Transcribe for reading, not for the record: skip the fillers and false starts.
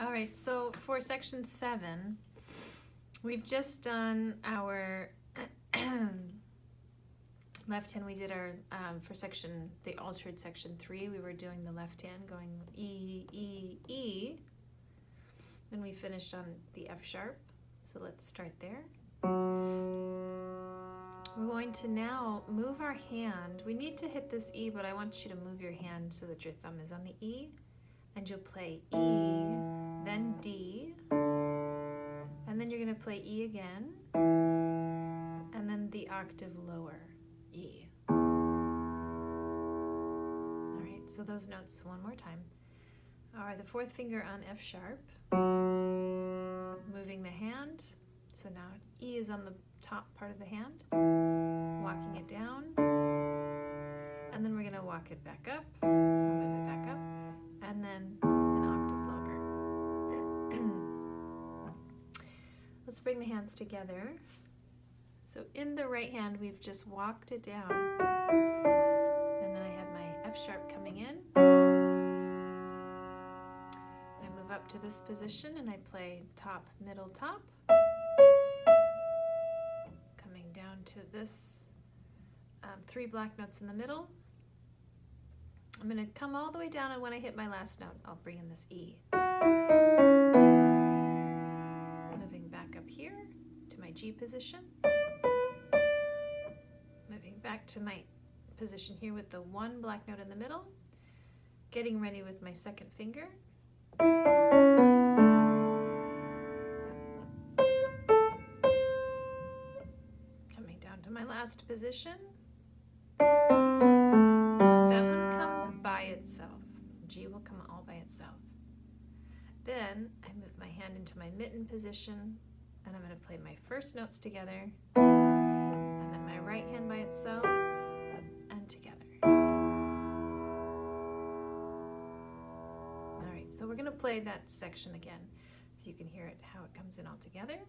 All right, so for section 7, we've just done our left hand. We did our, for section, the altered section 3, we were doing the left hand going E, E, E. Then we finished on the F sharp, so let's start there. We're going to now move our hand. We need to hit this E, but I want you to move your hand so that your thumb is on the E, and you'll play E, then D, and then you're going to play E again, and then the octave lower, E. All right, so those notes one more time are the fourth finger on F sharp, moving the hand, so now E is on the top part of the hand, walking it down, and then we're going to walk it back up, move it back up, and then an octave lower. Let's bring the hands together. So in the right hand, we've just walked it down, and then I had my F sharp coming in. I move up to this position and I play top, middle, top. Coming down to this 3 black notes in the middle. I'm going to come all the way down, and when I hit my last note, I'll bring in this E. Moving back up here to my G position. Moving back to my position here with the 1 black note in the middle. Getting ready with my second finger. Coming down to my last position. That one comes by itself. G will come all by itself. Then I move my hand into my mitten position, and I'm going to play my first notes together, and then my right hand by itself, and together. All right, so we're going to play that section again so you can hear it, how it comes in all together.